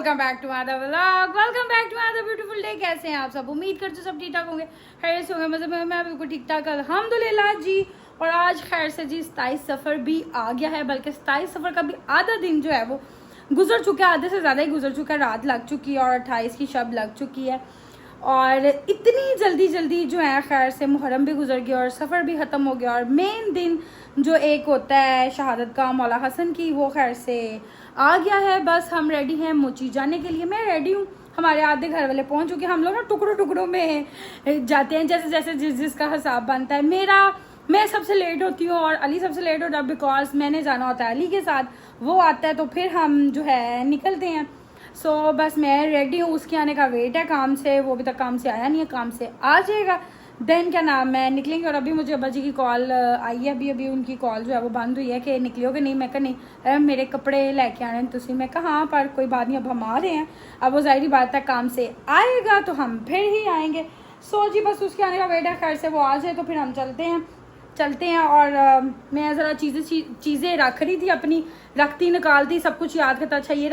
Welcome back to other vlog, welcome back to other beautiful day. कैसे हैं आप सब? उम्मीद करते सब ठीक ठाक होंगे, खैर से होंगे। मतलब मैं बिल्कुल ठीक ठाक अल्हम्दुलिल्लाह जी। और आज खैर से जी 27 सफ़र भी आ गया है, बल्कि 27 सफ़र का भी आधा दिन जो है वो गुजर चुका है, आधे से ज़्यादा ही गुजर चुका है। रात लग चुकी है और 28 की शब लग चुकी है और इतनी जल्दी जल्दी जो है खैर से मुहर्रम भी गुजर गया और सफ़र भी ख़त्म हो गया। और मेन दिन जो एक होता है शहादत का मौला हसन की, वो खैर से आ गया है। बस हम रेडी हैं मोची जाने के लिए। मैं रेडी हूँ, हमारे आधे घर वाले पहुँच चुके हैं। हम लोग ना टुकड़ों टुकड़ों में जाते हैं, जैसे जैसे जिसका हिसाब बनता है। मैं सबसे लेट होती हूँ और अली सबसे लेट होता है, बिकॉज मैंने जाना होता है अली के साथ, वो आता है तो फिर हम जो है निकलते हैं। सो बस मैं रेडी हूँ, उसके आने का वेट है काम से। वो अभी तक काम से आया नहीं है, काम से आ जाएगा देन क्या नाम है निकलेंगे। और अभी मुझे अब्बा जी की कॉल आई है, अभी उनकी कॉल जो है वो बंद हुई है कि निकलोगे नहीं। मैं कहा नहीं, मेरे कपड़े लेके आने तुसी। मैं कहा हाँ, पर कोई बात नहीं, अब हम आ रहे हैं। अब वो ज़ाहिर बात है काम से आएगा तो हम फिर ही आएंगे। सो जी बस उसके आने का वेट है, खैर से वो आ जाए तो फिर हम चलते हैं। और मैं ज़रा चीज़ें रख रही थी अपनी, रखती निकालती, सब कुछ याद करता, अच्छा ये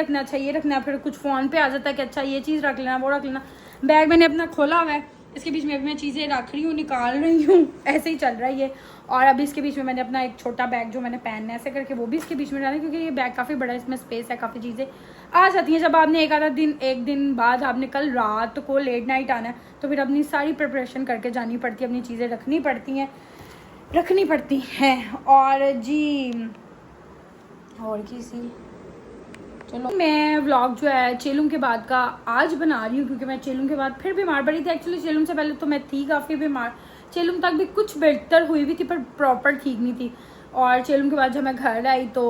रखना, फिर कुछ फ़ोन पे आ जाता है कि अच्छा ये चीज़ रख लेना, वो रख लेना। बैग मैंने अपना खोला हुआ है, इसके बीच में अभी मैं चीज़ें रख रही हूँ, निकाल रही हूँ, ऐसे ही चल रहा है ये। और अभी इसके बीच में मैंने अपना एक छोटा बैग जो मैंने पहनना है ऐसे करके वो भी इसके बीच में डाला, क्योंकि ये बैग काफ़ी बड़ा है, इसमें स्पेस है, काफ़ी चीज़ें आ जाती हैं। जब आपने एक दिन बाद आपने कल रात को लेट नाइट आना है तो फिर अपनी सारी प्रिपरेशन करके जानी पड़ती है, अपनी चीज़ें रखनी पड़ती हैं। और जी और किसी चलो मैं व्लॉग जो है चेलुम के बाद का आज बना रही हूँ, क्योंकि मैं चेलुम के बाद फिर बीमार पड़ी थी। एक्चुअली चेलुम से पहले तो मैं थी काफ़ी बीमार, चेलुम तक भी कुछ बेहतर हुई भी थी पर प्रॉपर ठीक नहीं थी। और चेलुम के बाद जब मैं घर आई तो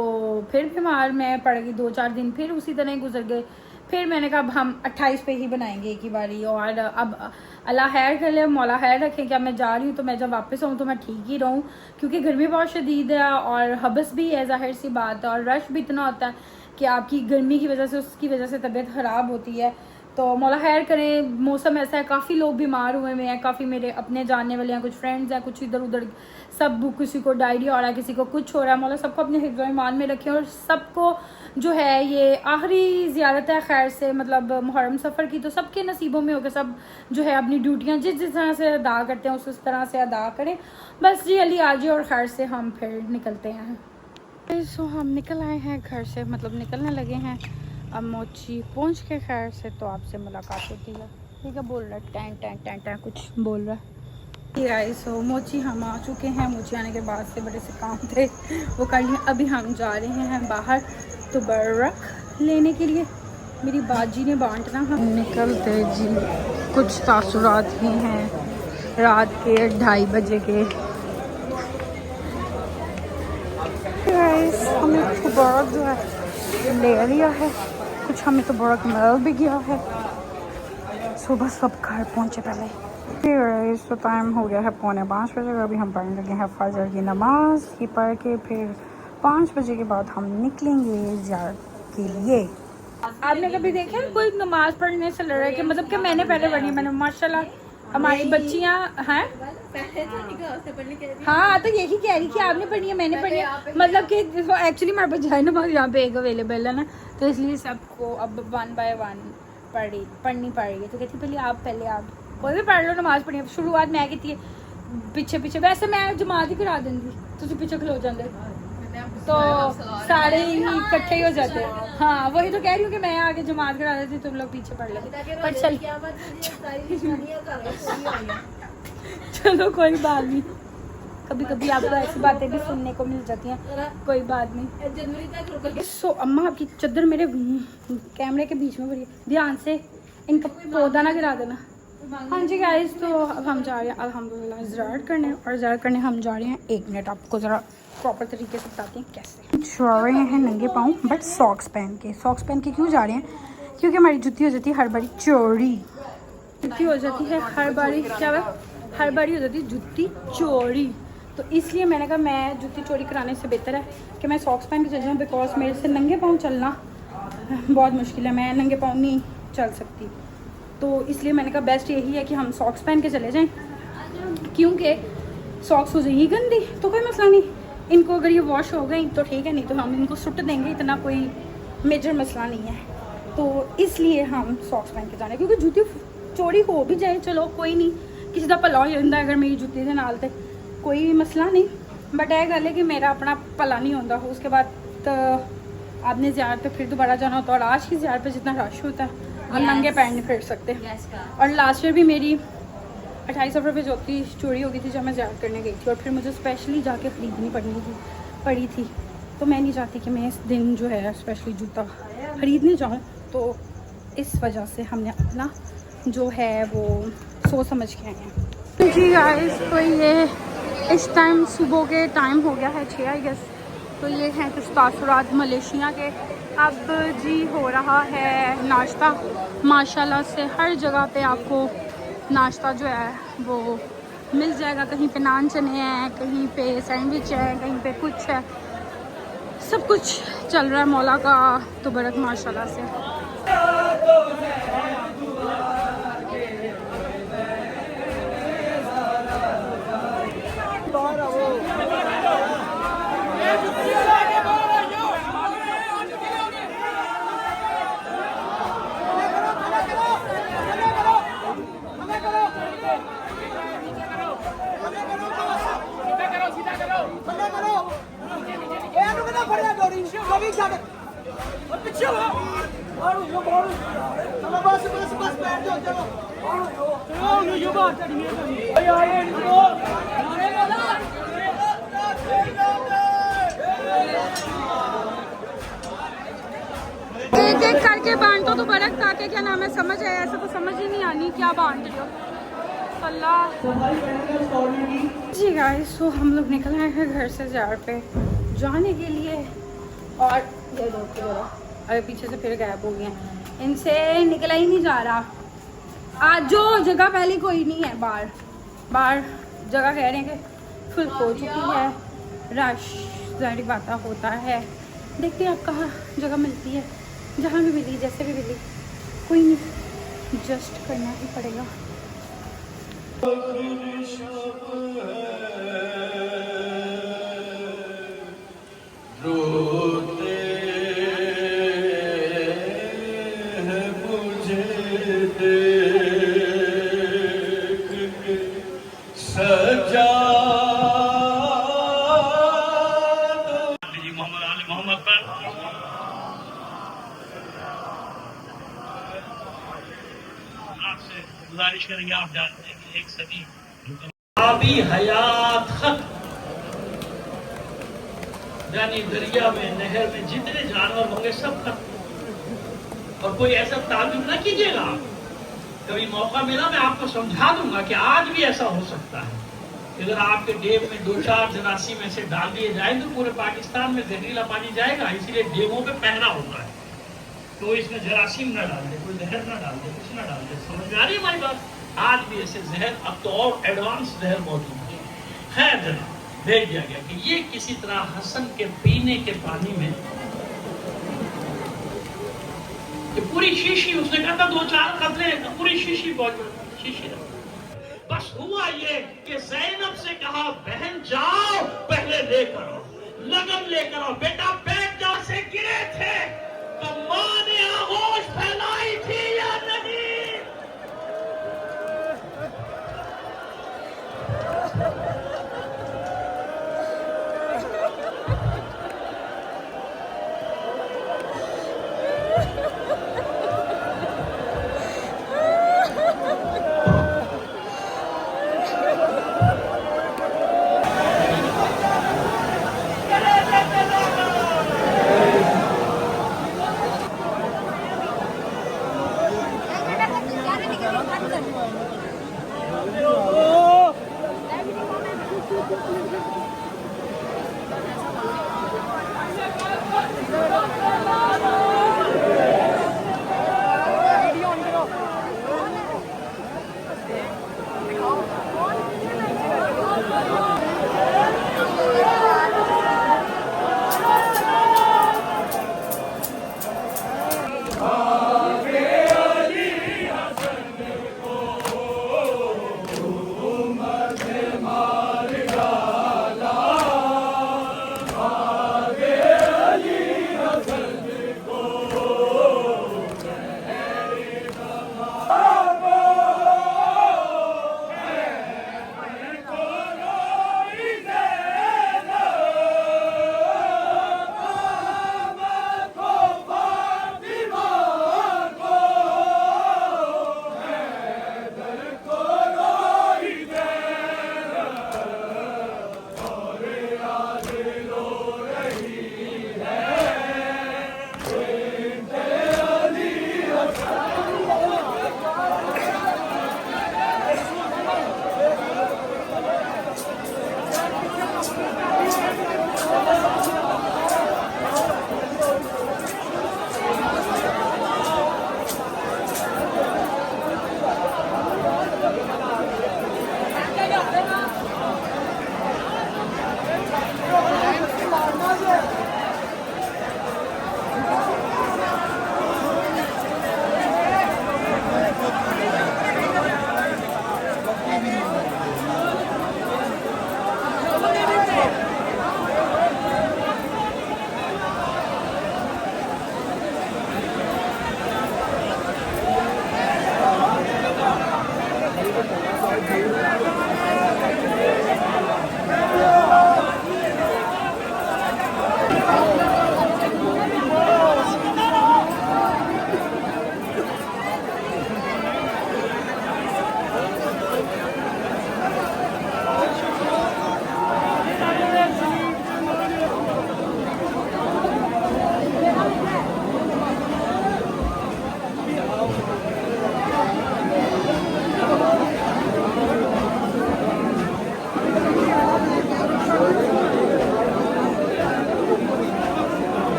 फिर बीमार मैं पड़ गई, 2-4 दिन फिर उसी तरह ही गुजर गए। फिर मैंने कहा अब हम 28 पे ही बनाएंगे एक ही बारी। और अब अल्लाह खैर कर ले, मौला खैर रखें। क्या मैं जा रही हूँ तो मैं जब वापस आऊँ तो मैं ठीक ही रहूँ, क्योंकि गर्मी बहुत शदीद है और हबस भी है, ज़ाहिर सी बात है। और रश भी इतना होता है कि आपकी गर्मी की वजह से, उसकी वजह से तबीयत ख़राब होती है। तो मौला खैर करें, मौसम ऐसा है, काफ़ी लोग बीमार हुए हैं, काफ़ी मेरे अपने जानने वाले हैं, कुछ फ्रेंड्स हैं, कुछ इधर उधर सब, किसी को डायरिया हो रहा है, किसी को कुछ हो रहा है। मौला सबको अपने हिफ्ज़ ईमान में रखें और सबको जो है ये आखिरी ज़ियारत है खैर से, मतलब मुहर्रम सफ़र की, तो सबके नसीबों में होकर सब जो है अपनी ड्यूटियाँ जिस तरह से अदा करते हैं उस तरह से अदा करें। बस जी अली आ जाए और खैर से हम फिर निकलते हैं। सो हम निकल आए हैं घर से, मतलब निकलने लगे हैं। अब मोची पहुंच के खैर से तो आपसे मुलाकात होती है। ठीक है, बोल रहा है टैं कुछ बोल रहा है। सो मोची हम आ चुके हैं। मोची आने के बाद से बड़े से काम थे वो कर लिए। अभी हम जा रहे हैं बाहर तो बर्रक लेने के लिए, मेरी बाजी ने बांटना। हम निकलते जी कुछ तासुरात ही हैं रात के 2:30 बजे के। हमें तबरक जो है ले लिया है, कुछ हमें तबरक मिल भी गया है। सुबह सब घर पहुँचे पहले। फिर तो टाइम हो गया है 4:45 बजे। अभी हम पढ़ने लगे हैं फजर की नमाज की पढ़ के, फिर 5 बजे के बाद हम निकलेंगे ज़ियारत के लिए। आपने कभी देखा कोई नमाज पढ़ने से लड़ रहा है कि मतलब कि मैंने पहले पढ़ी, मैंने माशाल्लाह हमारी बच्चियाँ हैं। हाँ तो यही कह रही कि आपने पढ़ी है, मैंने पढ़ी है, मतलब कि एक्चुअली हमारे पास जाए नमाज यहाँ पे एक अवेलेबल है ना, तो इसलिए सबको अब 1 बाय 1 पढ़नी पड़ रही है। तो कहती पहले आप कोई भी पढ़ लो, नमाज पढ़ी। शुरुआत मैं की थी पीछे, वैसे मैं जमात ही करा देंगी, तुझे पीछे खलो जाते तो सारे ही इकट्ठे ही हो जाते। हाँ वही तो कह रही हूँ कि मैं आगे जमात करा देती, तुम लोग पीछे पढ़ लेते। पर चलो कोई बात नहीं, कभी आपको ऐसी बातें भी सुनने को मिल जाती हैं, कोई बात नहीं। सो अम्मा आपकी चद्दर मेरे कैमरे के बीच में पड़ी है, ध्यान से इनका पौधा ना गिरा देना। हाँ जी गाइस, तो अब हम जा रहे हैं अल्हम्दुलिल्लाह ज़ियारत करने, और ज़ियारत करने हम जा रहे हैं। 1 मिनट आपको ज़रा प्रॉपर तरीके से बताते हैं कैसे। जा रहे हैं नंगे पाँव बट सॉक्स पहन के क्यों जा रहे हैं? क्योंकि हमारी जुत्ती हो जाती है हर बारी चोरी, जुत्ती हो जाती है हर बारी, क्या है, हर बारी हो जाती है जुत्ती चोरी। तो इसलिए मैंने कहा मैं जुत्ती चोरी कराने से बेहतर है कि मैं सॉक्स पहन के चल जाऊँ, बिकॉज मेरे से नंगे पाँव चलना बहुत मुश्किल है, मैं नंगे पाँव नहीं चल सकती। तो इसलिए मैंने कहा बेस्ट यही है कि हम सॉक्स पहन के चले जाएं, क्योंकि सॉक्स हो जाएगी गंदी तो कोई मसला नहीं, इनको अगर ये वॉश हो गई तो ठीक है, नहीं तो हम इनको सुट देंगे, इतना कोई मेजर मसला नहीं है। तो इसलिए हम सॉक्स पहन के जाने, क्योंकि जूती चोरी हो भी जाए चलो कोई नहीं, किसी का भला हो जाता अगर मेरी जुत्ती के नाल, तो कोई मसला नहीं। बट यह गल है कि मेरा अपना भला नहीं होता। उसके बाद तो आपने ज़्यादा तो फिर दोबारा जाना होता, और आज की ज़्यादा पे जितना रश होता है हम नंगे पैर नहीं फिर सकते। और लास्ट ईयर भी मेरी 28 अप्रैल पे ज्योति चोरी हो गई थी जब मैं ज़्यादा करने गई थी, और फिर मुझे स्पेशली जाके ख़रीदनी पड़ी थी। तो मैं नहीं चाहती कि मैं इस दिन जो है स्पेशली जूता ख़रीदने जाऊँ, तो इस वजह से हमने अपना जो है वो सोच समझ के आए हैं। जी गाइस, तो ये इस टाइम सुबह के टाइम हो गया है 6 आई गेस। तो ये हैं कुछ तासुरात मलेशिया के। अब जी हो रहा है नाश्ता। माशाल्लाह से हर जगह पे आपको नाश्ता जो है वो मिल जाएगा। कहीं पे नान चने हैं, कहीं पे सैंडविच है, कहीं पे कुछ है, सब कुछ चल रहा है मौला का तो बरक माशाल्लाह से। एक एक करके बांटो तो बरक ताकि क्या नाम है समझ आए, ऐसा तो समझ ही नहीं आनी क्या बांट रहे हो। अल्लाह जी गाइस, तो हम लोग निकल आए हैं घर से ज़्यादा पे जाने के लिए, और ये दोस्तों अरे पीछे से फिर गायब हो गए हैं, इनसे निकला ही नहीं जा रहा। आज जो जगह पहले कोई नहीं है, बाहर जगह कह रहे हैं कि फुल हो चुकी है, रश ज़ाहिर बात होता है। देखते हैं अब कहाँ जगह मिलती है, जहाँ भी मिली जैसे भी मिली कोई नहीं, जस्ट करना ही पड़ेगा। गुजारिश करेंगे आप जानते हैं कि एक सदी आबी हयात खत्म, यानी दरिया में नहर में जितने जानवर होंगे सब खत्म। और कोई ऐसा ताजुब ना कीजिएगा, कभी मौका मिला मैं आपको समझा दूंगा कि आज भी ऐसा हो सकता है। अगर आपके डेम में 2-4 जरासीम में से डाल दिए जाए तो पूरे पाकिस्तान में जहरीला पानी जाएगा। इसीलिए डेमों पे पहरा होता है, तो इसमें जरासीम ना डाल दे, कोई जहर ना डाल दे, कुछ ना डाल दे। समझ में आ रही है हमारी बात? आज भी ऐसे जहर, अब तो और एडवांस जहर मौजूद है। खैर जनाब भेज दिया गया कि ये किसी तरह हसन के पीने के पानी में कि पूरी शीशी, उसने कहा था 2-4 कतरे, पूरी शीशी शीशी बस हुआ ये कि ज़ैनब से कहा बहन जाओ पहले लेकर आओ, लगन लेकर आओ, बेटा बैठ जाओ से गिरे थे तो मां ने आगोश फैलाई थी या नहीं?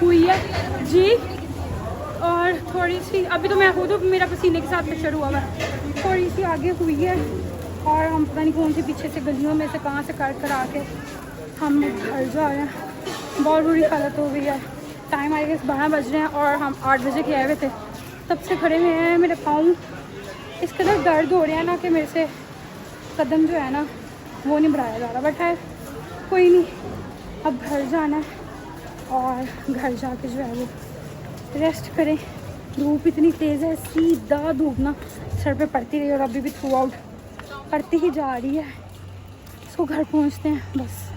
हुई है जी। और थोड़ी सी अभी तो मैं खुद मेरा पसीने के साथ प्रेशर हुआ है, थोड़ी सी आगे हुई है। और हम पता नहीं कौन सी पीछे से गलियों में से कहाँ से कर कर आके हम घर जा रहे हैं। बहुत बुरी हालत हो गई है। टाइम आई गेस 12 बज रहे हैं और हम 8 बजे के आए हुए थे, तब से खड़े हुए हैं। मेरे पाँव इस कदर दर्द हो रहे हैं ना कि मेरे से कदम जो है ना वो नहीं बढ़ाया जा रहा। बट है कोई नहीं, अब घर जाना है और घर जाके जो है वो रेस्ट करें। धूप इतनी तेज़ है, सीधा धूप ना सर पे पड़ती रही और अभी भी थ्रू आउट पड़ती ही जा रही है। इसको घर पहुंचते हैं बस।